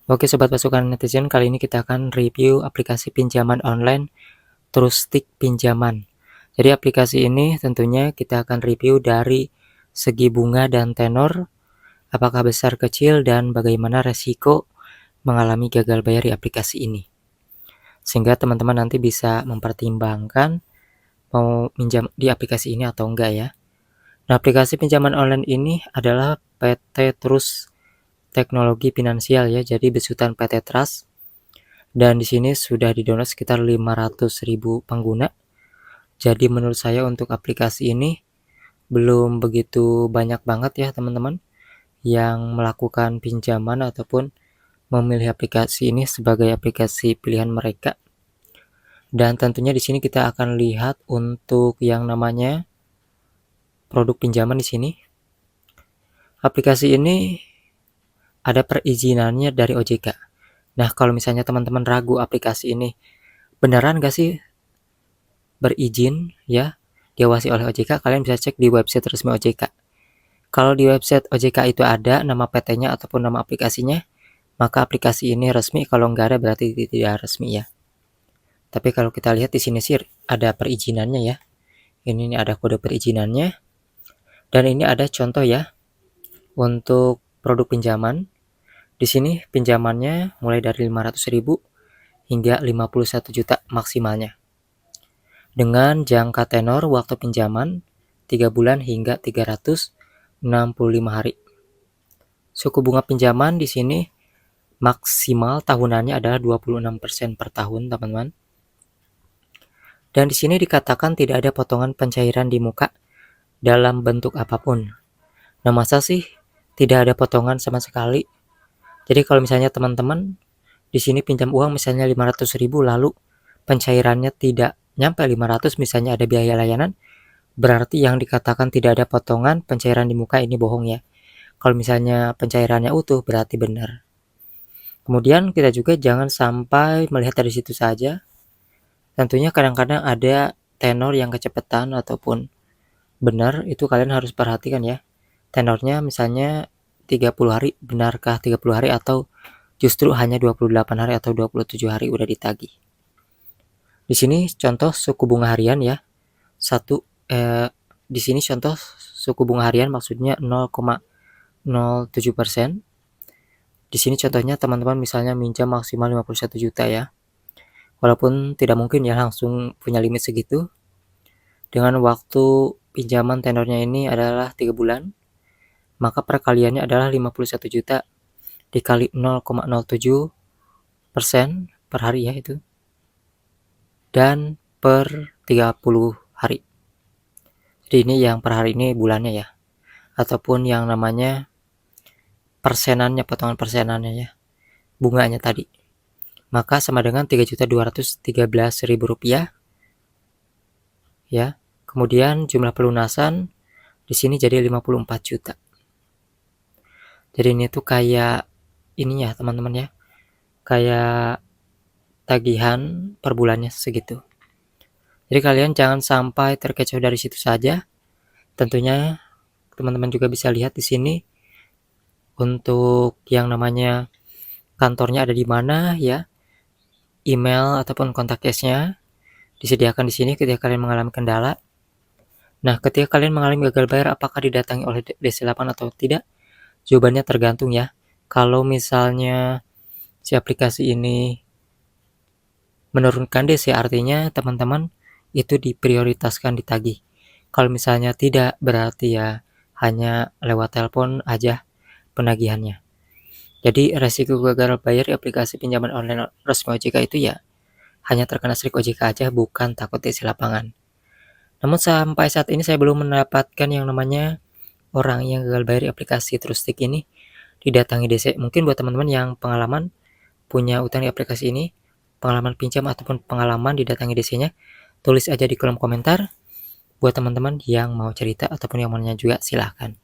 Oke sobat pasukan netizen, kali ini kita akan review aplikasi pinjaman online Trustic Pinjaman. Jadi aplikasi ini tentunya kita akan review dari segi bunga dan tenor, apakah besar kecil dan bagaimana resiko mengalami gagal bayar di aplikasi ini. Sehingga teman-teman nanti bisa mempertimbangkan mau minjam di aplikasi ini atau enggak ya. Nah, aplikasi pinjaman online ini adalah PT Trust Teknologi Finansial ya, jadi besutan PT Trust. Dan di sini sudah di-download sekitar 500.000 pengguna. Jadi menurut saya untuk aplikasi ini belum begitu banyak banget ya teman-teman yang melakukan pinjaman ataupun memilih aplikasi ini sebagai aplikasi pilihan mereka. Dan tentunya di sini kita akan lihat untuk yang namanya produk pinjaman di sini. Aplikasi ini ada perizinannya dari OJK. Nah, kalau misalnya teman-teman ragu aplikasi ini beneran gak sih berizin ya, diawasi oleh OJK, kalian bisa cek di website resmi OJK. Kalau di website OJK itu ada nama PT-nya ataupun nama aplikasinya, maka aplikasi ini resmi. Kalau nggak ada berarti tidak resmi ya. Tapi kalau kita lihat di sini sih ada perizinannya ya. Ini ada kode perizinannya. Dan ini ada contoh ya untuk produk pinjaman. Di sini pinjamannya mulai dari 500.000 hingga 51 juta maksimalnya. Dengan jangka tenor waktu pinjaman 3 bulan hingga 365 hari. Suku bunga pinjaman di sini maksimal tahunannya adalah 26% per tahun, teman-teman. Dan di sini dikatakan tidak ada potongan pencairan di muka dalam bentuk apapun. Nah, masa sih tidak ada potongan sama sekali? Jadi kalau misalnya teman-teman di sini pinjam uang misalnya 500.000 lalu pencairannya tidak nyampe 500, misalnya ada biaya layanan, berarti yang dikatakan tidak ada potongan pencairan di muka ini bohong ya. Kalau misalnya pencairannya utuh berarti benar. Kemudian kita juga jangan sampai melihat dari situ saja. Tentunya kadang-kadang ada tenor yang kecepatan ataupun benar, itu kalian harus perhatikan ya. Tenornya misalnya 30 hari, benarkah 30 hari atau justru hanya 28 hari atau 27 hari udah ditagih. Di sini contoh suku bunga harian ya. Di sini contoh suku bunga harian maksudnya 0,07%. Di sini contohnya teman-teman misalnya minjam maksimal 51 juta ya. Walaupun tidak mungkin ya langsung punya limit segitu. Dengan waktu pinjaman tenornya ini adalah 3 bulan, maka perkaliannya adalah 51 juta dikali 0,07% per hari ya itu. Dan per 30 hari. Jadi ini yang per hari ini bulannya ya. Ataupun yang namanya persenannya, potongan persenannya ya. Bunganya tadi. Maka sama dengan 3.213.000 rupiah. Ya. Kemudian jumlah pelunasan di sini jadi 54 juta. Jadi ini tuh kayak ini ya teman-teman ya. Kayak tagihan per bulannya segitu. Jadi kalian jangan sampai terkecoh dari situ saja. Tentunya teman-teman juga bisa lihat di sini untuk yang namanya kantornya ada di mana ya. Email ataupun kontak case-nya disediakan di sini ketika kalian mengalami kendala. Nah, ketika kalian mengalami gagal bayar, apakah didatangi oleh DC8 atau tidak? Jawabannya tergantung ya. Kalau misalnya si aplikasi ini menurunkan DC, artinya teman-teman itu diprioritaskan ditagih. Kalau misalnya tidak, berarti ya hanya lewat telepon aja penagihannya. Jadi resiko gagal bayar di aplikasi pinjaman online resmi OJK itu ya hanya terkena strik OJK aja, bukan takut DC lapangan. Namun sampai saat ini saya belum mendapatkan yang namanya orang yang gagal bayar di aplikasi Trustic ini didatangi DC. Mungkin buat teman-teman yang pengalaman punya utang di aplikasi ini, pengalaman pinjam ataupun pengalaman didatangi DC-nya, tulis aja di kolom komentar. Buat teman-teman yang mau cerita ataupun yang mau nanya juga silahkan.